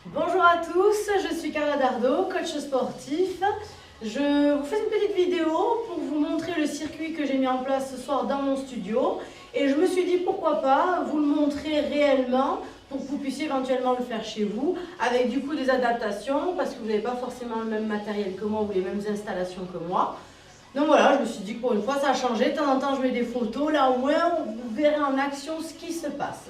Bonjour à tous, je suis Carla Dardot, coach sportif. Je vous fais une petite vidéo pour vous montrer le circuit que j'ai mis en place ce soir dans mon studio. Et je me suis dit pourquoi pas vous le montrer réellement pour que vous puissiez éventuellement le faire chez vous avec du coup des adaptations parce que vous n'avez pas forcément le même matériel que moi ou les mêmes installations que moi. Donc voilà, je me suis dit que pour une fois ça a changé. De temps en temps je mets des photos, là au moins vous verrez en action ce qui se passe.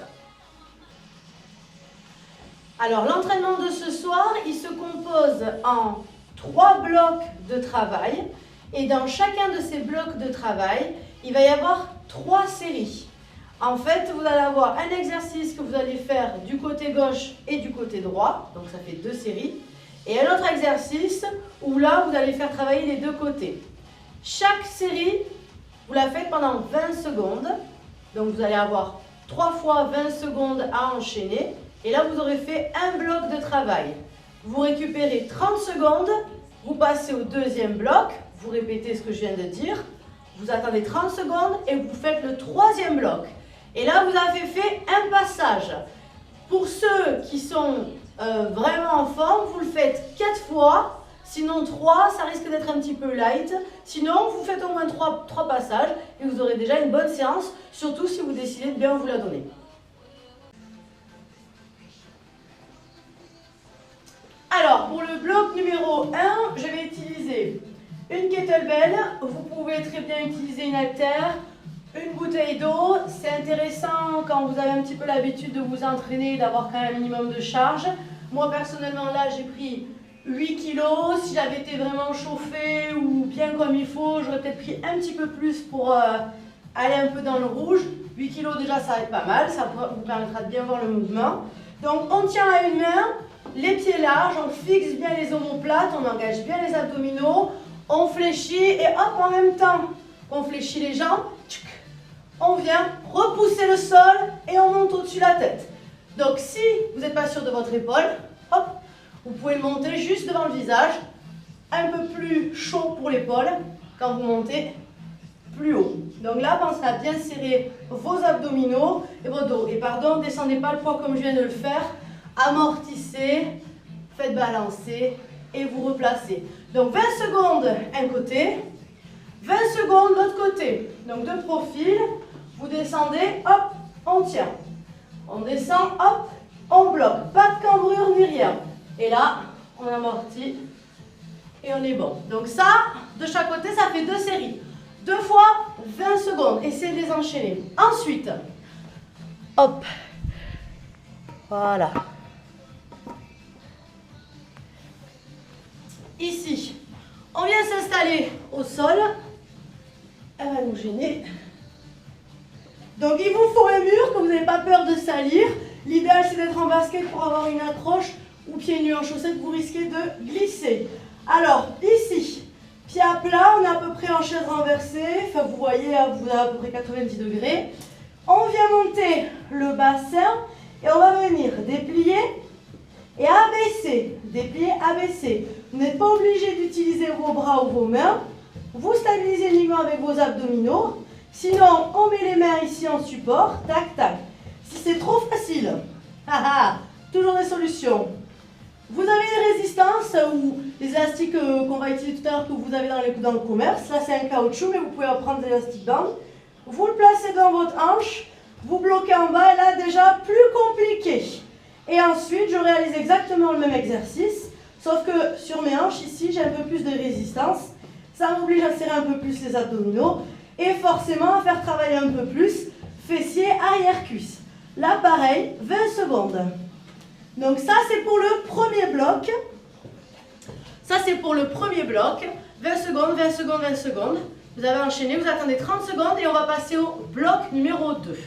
Alors l'entraînement de ce soir, il se compose en 3 blocs de travail et dans chacun de ces blocs de travail, il va y avoir 3 séries. En fait, vous allez avoir un exercice que vous allez faire du côté gauche et du côté droit, donc ça fait 2 séries, et un autre exercice où là, vous allez faire travailler les deux côtés. Chaque série, vous la faites pendant 20 secondes, donc vous allez avoir 3 fois 20 secondes à enchaîner. Et là, vous aurez fait un bloc de travail. Vous récupérez 30 secondes, vous passez au deuxième bloc, vous répétez ce que je viens de dire, vous attendez 30 secondes et vous faites le troisième bloc. Et là, vous avez fait un passage. Pour ceux qui sont vraiment en forme, vous le faites 4 fois, sinon 3, ça risque d'être un petit peu light. Sinon, vous faites au moins 3 passages et vous aurez déjà une bonne séance, surtout si vous décidez de bien vous la donner. Alors, pour le bloc numéro 1, je vais utiliser une kettlebell. Vous pouvez très bien utiliser une haltère, une bouteille d'eau. C'est intéressant quand vous avez un petit peu l'habitude de vous entraîner, d'avoir quand même un minimum de charge. Moi, personnellement, là, j'ai pris 8 kg. Si j'avais été vraiment chauffée ou bien comme il faut, j'aurais peut-être pris un petit peu plus pour aller un peu dans le rouge. 8 kg, déjà, ça va être pas mal. Ça vous permettra de bien voir le mouvement. Donc, on tient à une main. Les pieds larges, on fixe bien les omoplates, on engage bien les abdominaux, on fléchit et hop, en même temps on fléchit les jambes, on vient repousser le sol et on monte au-dessus de la tête. Donc si vous n'êtes pas sûr de votre épaule, hop, vous pouvez le monter juste devant le visage, un peu plus chaud pour l'épaule quand vous montez plus haut. Donc là, pensez à bien serrer vos abdominaux et votre dos. Et pardon, ne descendez pas le poids comme je viens de le faire. Amortissez, faites balancer et vous replacez. Donc 20 secondes un côté, 20 secondes l'autre côté. Donc de profil, vous descendez, hop, on tient. On descend, hop, on bloque. Pas de cambrure ni rien. Et là, on amortit et on est bon. Donc ça, de chaque côté, ça fait 2 séries. 2 fois 20 secondes. Essayez de les enchaîner. Ensuite, hop, voilà. Ici, on vient s'installer au sol. Elle va nous gêner. Donc il vous faut un mur que vous n'avez pas peur de salir. L'idéal c'est d'être en basket pour avoir une accroche ou pieds nus en chaussettes, vous risquez de glisser. Alors ici, pied à plat, on est à peu près en chaise renversée. Enfin vous voyez, vous avez à peu près 90 degrés. On vient monter le bassin et on va venir déplier et abaisser, déplier, abaisser. Vous n'êtes pas obligé d'utiliser vos bras ou vos mains. Vous stabilisez uniquement avec vos abdominaux. Sinon, on met les mains ici en support. Tac, tac. Si c'est trop facile, toujours des solutions. Vous avez des résistances ou les élastiques qu'on va utiliser tout à l'heure que vous avez dans le commerce. Là, c'est un caoutchouc, mais vous pouvez prendre des élastiques bandes. Vous le placez dans votre hanche. Vous bloquez en bas. Et là, déjà, plus compliqué. Et ensuite, je réalise exactement le même exercice, sauf que sur mes hanches, ici, j'ai un peu plus de résistance. Ça m'oblige à serrer un peu plus les abdominaux et forcément à faire travailler un peu plus fessiers, arrière-cuisses. Là, pareil, 20 secondes. Donc ça, c'est pour le premier bloc. Ça, c'est pour le premier bloc. 20 secondes, 20 secondes, 20 secondes. Vous avez enchaîné, vous attendez 30 secondes et on va passer au bloc numéro 2.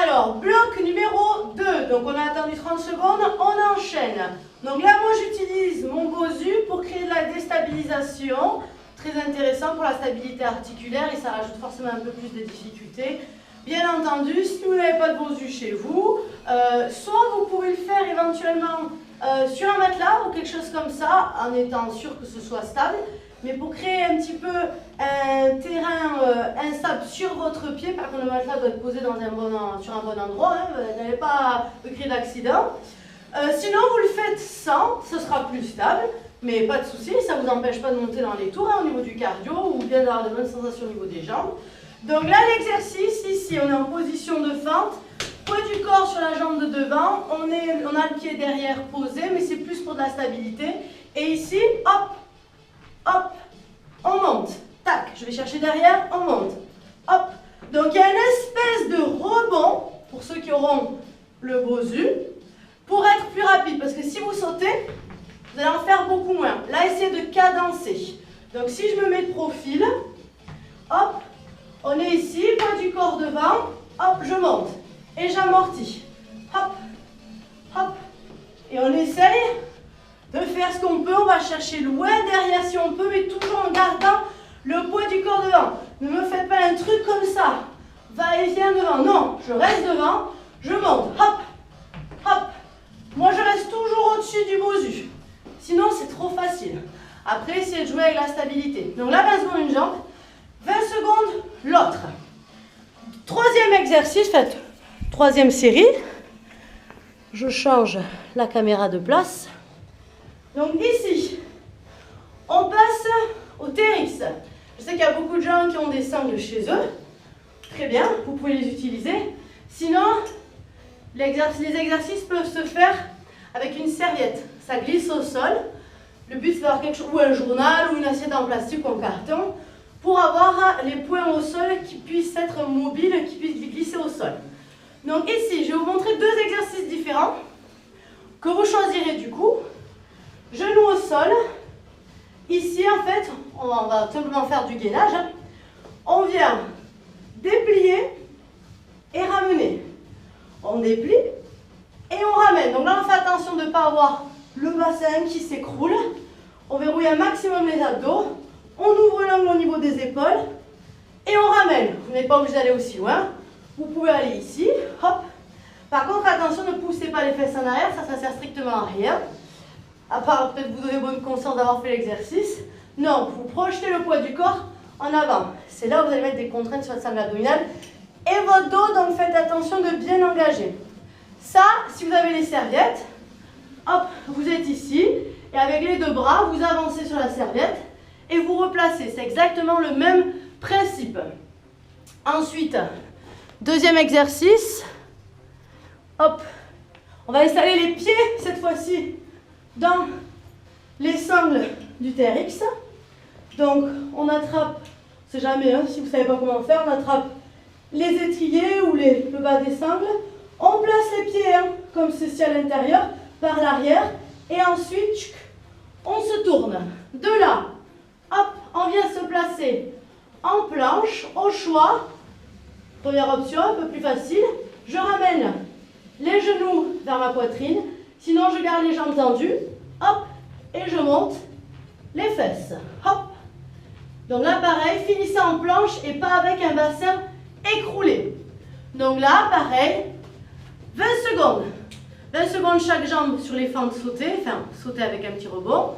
Alors, bloc numéro 2, donc on a attendu 30 secondes, on enchaîne. Donc là, moi j'utilise mon Bosu pour créer de la déstabilisation, très intéressant pour la stabilité articulaire et ça rajoute forcément un peu plus de difficultés. Bien entendu, si vous n'avez pas de Bosu chez vous, soit vous pouvez le faire éventuellement sur un matelas ou quelque chose comme ça, en étant sûr que ce soit stable, mais pour créer un petit peu un terrain instable sur votre pied. Par contre, le matelas doit être posé sur un bon endroit. Hein, vous n'allez pas créer d'accident. Sinon, vous le faites sans, ce sera plus stable. Mais pas de souci, ça ne vous empêche pas de monter dans les tours au niveau du cardio ou bien d'avoir de bonnes sensations au niveau des jambes. Donc là, l'exercice, ici, on est en position de fente. Poids du corps sur la jambe de devant. On a le pied derrière posé, mais c'est plus pour de la stabilité. Et ici, hop, hop, on monte. Tac, je vais chercher derrière, on monte. Hop. Donc il y a une espèce de rebond, pour ceux qui auront le bosu, pour être plus rapide. Parce que si vous sautez, vous allez en faire beaucoup moins. Là, essayez de cadencer. Donc si je me mets de profil, hop, on est ici, poids du corps devant, hop, je monte. Et j'amortis. Hop, hop. Et on essaye de faire ce qu'on peut. On va chercher loin derrière si on peut, mais toujours en gardant le poids du corps devant. Ne me faites pas un truc comme ça. Va et viens devant. Non, je reste devant, je monte. Hop, hop. Moi, je reste toujours au-dessus du bosu. Sinon, c'est trop facile. Après, essayez de jouer avec la stabilité. Donc là, 20 secondes une jambe, 20 secondes l'autre. Troisième exercice, faites. Troisième série. Je change la caméra de place. Donc ici, on passe au TRX. Je sais qu'il y a beaucoup de gens qui ont des sangles chez eux. Très bien, vous pouvez les utiliser. Sinon, les exercices peuvent se faire avec une serviette. Ça glisse au sol. Le but, c'est d'avoir quelque chose, ou un journal, ou une assiette en plastique ou en carton, pour avoir les points au sol qui puissent être mobiles, qui puissent glisser au sol. Donc ici, je vais vous montrer deux exercices différents que vous choisirez du coup. Genoux au sol. Ici, en fait, on va simplement faire du gainage. On vient déplier et ramener. On déplie et on ramène. Donc là, on fait attention de ne pas avoir le bassin qui s'écroule. On verrouille un maximum les abdos. On ouvre l'angle au niveau des épaules et on ramène. Vous n'êtes pas obligé d'aller aussi loin. Vous pouvez aller ici, hop. Par contre, attention, ne poussez pas les fesses en arrière, ça sert strictement à rien. À part peut-être vous donner bonne conscience d'avoir fait l'exercice. Non, vous projetez le poids du corps en avant. C'est là où vous allez mettre des contraintes sur la sangle abdominale. Et votre dos, donc faites attention de bien engager. Ça, si vous avez les serviettes, hop, vous êtes ici. Et avec les deux bras, vous avancez sur la serviette et vous replacez. C'est exactement le même principe. Ensuite, deuxième exercice. Hop, on va installer les pieds cette fois-ci dans les sangles du TRX. Donc, on attrape, c'est jamais, hein, si vous ne savez pas comment faire, on attrape les étriers ou le bas des sangles. On place les pieds, hein, comme ceci à l'intérieur, par l'arrière. Et ensuite, on se tourne. De là, hop, on vient se placer en planche, au choix. Première option, un peu plus facile. Je ramène les genoux vers ma poitrine. Sinon, je garde les jambes tendues. Hop, et je monte les fesses. Hop. Donc là, pareil, finissez en planche et pas avec un bassin écroulé. Donc là, pareil, 20 secondes. 20 secondes chaque jambe sur les fentes sautées, enfin, sauter avec un petit rebond.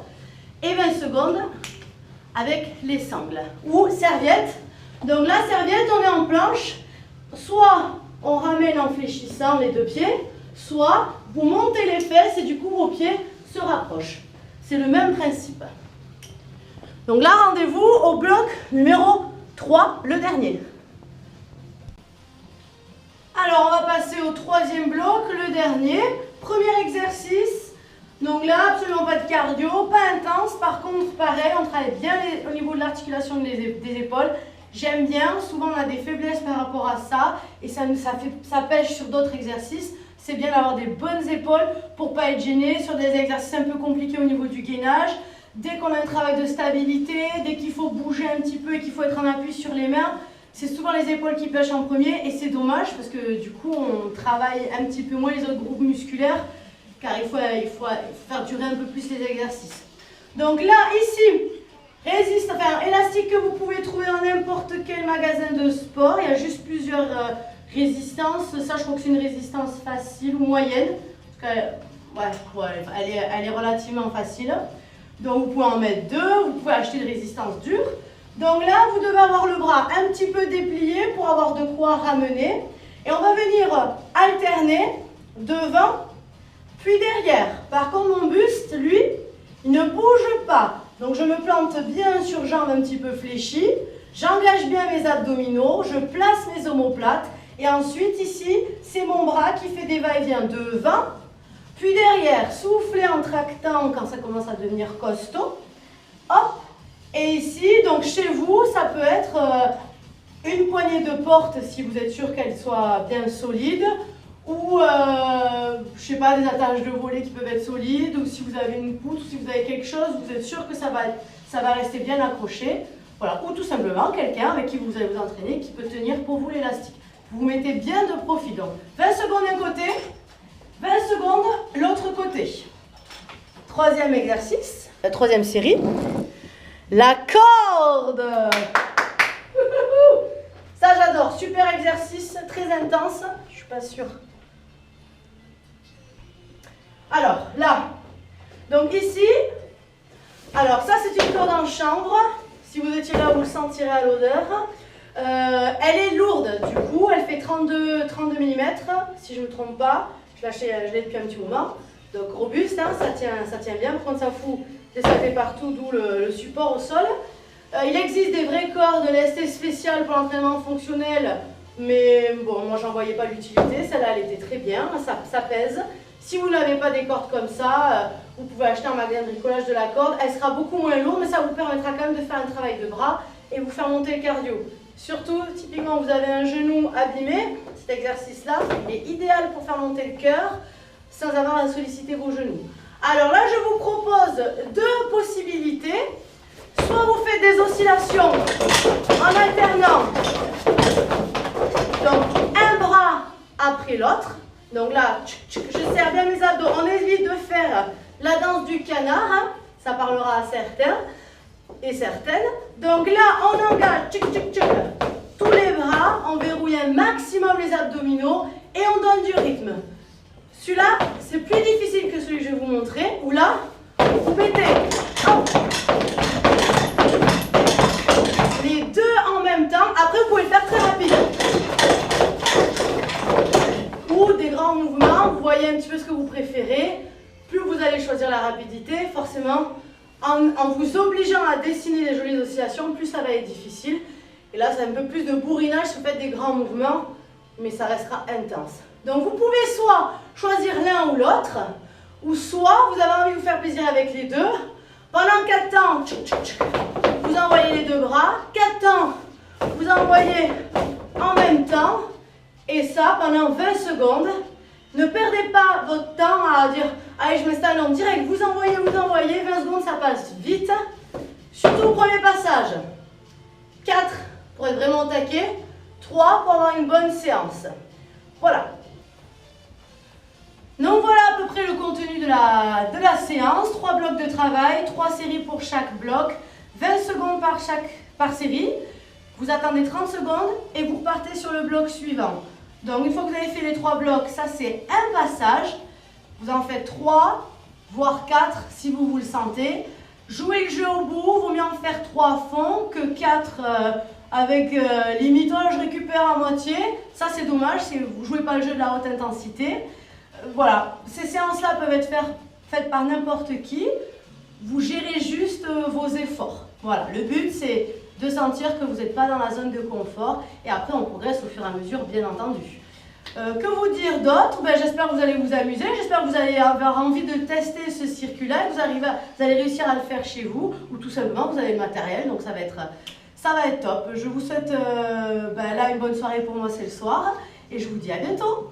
Et 20 secondes avec les sangles. Ou serviette. Donc la serviette, on est en planche. Soit on ramène en fléchissant les deux pieds, soit vous montez les fesses et du coup vos pieds se rapprochent. C'est le même principe. Donc là, rendez-vous au bloc numéro 3, le dernier. Alors, on va passer au troisième bloc, le dernier. Premier exercice. Donc là, absolument pas de cardio, pas intense. Par contre, pareil, on travaille bien au niveau de l'articulation des épaules. J'aime bien, souvent on a des faiblesses par rapport à ça et ça pêche sur d'autres exercices. C'est bien d'avoir des bonnes épaules pour ne pas être gêné sur des exercices un peu compliqués au niveau du gainage. Dès qu'on a un travail de stabilité, dès qu'il faut bouger un petit peu et qu'il faut être en appui sur les mains, c'est souvent les épaules qui pêchent en premier et c'est dommage parce que du coup on travaille un petit peu moins les autres groupes musculaires car il faut faire durer un peu plus les exercices. Donc là, ici, élastique que vous pouvez trouver dans n'importe quel magasin de sport. Il y a juste plusieurs résistances. Ça, je crois que c'est une résistance facile ou moyenne. Elle est relativement facile. Donc, vous pouvez en mettre deux. Vous pouvez acheter une résistance dure. Donc là, vous devez avoir le bras un petit peu déplié pour avoir de quoi ramener. Et on va venir alterner devant, puis derrière. Par contre, mon buste, lui, il ne bouge pas. Donc je me plante bien sur jambes un petit peu fléchies. J'engage bien mes abdominaux, je place mes omoplates. Et ensuite, ici, c'est mon bras qui fait des va-et-vient devant, puis derrière. Soufflez en tractant quand ça commence à devenir costaud. Hop. Et ici, donc chez vous, ça peut être une poignée de porte si vous êtes sûr qu'elle soit bien solide. Ou, je sais pas, des attaches de volets qui peuvent être solides. Ou si vous avez une poutre, si vous avez quelque chose, vous êtes sûr que ça va rester bien accroché. Voilà. Ou tout simplement quelqu'un avec qui vous allez vous entraîner qui peut tenir pour vous l'élastique. Vous mettez bien de profil. Donc 20 secondes d'un côté, 20 secondes l'autre côté. Troisième exercice, la troisième série. La corde. Ça j'adore, super exercice, très intense. Je suis pas sûre. Alors là, donc ici, alors ça c'est une corde en chanvre. Si vous étiez là, vous le sentirez à l'odeur. Elle est lourde, du coup, elle fait 32 mm, si je ne me trompe pas. Je l'ai depuis un petit moment. Donc robuste, hein, ça tient bien. Par contre, ça fout des safets partout, d'où le support au sol. Il existe des vraies cordes lestées spéciales pour l'entraînement fonctionnel, mais bon, moi j'en voyais pas l'utilité. Celle-là, elle était très bien, ça pèse. Si vous n'avez pas des cordes comme ça, vous pouvez acheter un magasin de bricolage de la corde. Elle sera beaucoup moins lourde, mais ça vous permettra quand même de faire un travail de bras et vous faire monter le cardio. Surtout, typiquement, vous avez un genou abîmé, cet exercice-là, il est idéal pour faire monter le cœur sans avoir à solliciter vos genoux. Alors là, je vous propose deux possibilités. Soit vous faites des oscillations en alternant, donc un bras après l'autre. Donc là, je serre bien mes abdos. On évite de faire la danse du canard, hein. Ça parlera à certains et certaines. Donc là, on engage tous les bras, on verrouille un maximum les abdominaux et on donne du rythme. Celui-là, c'est plus difficile que celui que je vais vous montrer, où là, vous mettez hop, les deux en même temps. Après, vous pouvez le faire très rapide. Ou des grands mouvements, vous voyez un petit peu ce que vous préférez. Plus vous allez choisir la rapidité, forcément, en vous obligeant à dessiner des jolies oscillations, plus ça va être difficile. Et là, c'est un peu plus de bourrinage si vous faites des grands mouvements, mais ça restera intense. Donc, vous pouvez soit choisir l'un ou l'autre, ou soit vous avez envie de vous faire plaisir avec les deux. Pendant 4 temps, vous envoyez les deux bras. 4 temps, vous envoyez en même temps. Et ça, pendant 20 secondes. Ne perdez pas votre temps à dire « Allez, je m'installe en direct ». Vous envoyez. 20 secondes, ça passe vite. Surtout au premier passage. 4 pour être vraiment au taquet. 3 pour avoir une bonne séance. Voilà. Donc voilà à peu près le contenu de la séance. 3 blocs de travail, 3 séries pour chaque bloc. 20 secondes par série. Vous attendez 30 secondes et vous repartez sur le bloc suivant. Donc, une fois que vous avez fait les 3 blocs, ça c'est un passage. Vous en faites 3, voire 4 si vous le sentez. Jouez le jeu au bout, vaut mieux en faire 3 à fond que 4 avec limite, oh, je récupère à moitié. Ça c'est dommage, si vous ne jouez pas le jeu de la haute intensité. Voilà, ces séances-là peuvent être faites par n'importe qui. Vous gérez juste vos efforts. Voilà, le but c'est de sentir que vous n'êtes pas dans la zone de confort et après on progresse au fur et à mesure, bien entendu. Que vous dire d'autre? J'espère que vous allez vous amuser, j'espère que vous allez avoir envie de tester ce circuit-là, que vous allez réussir à le faire chez vous ou tout simplement vous avez le matériel, donc ça va être top. Je vous souhaite là une bonne soirée, pour moi c'est le soir et je vous dis à bientôt.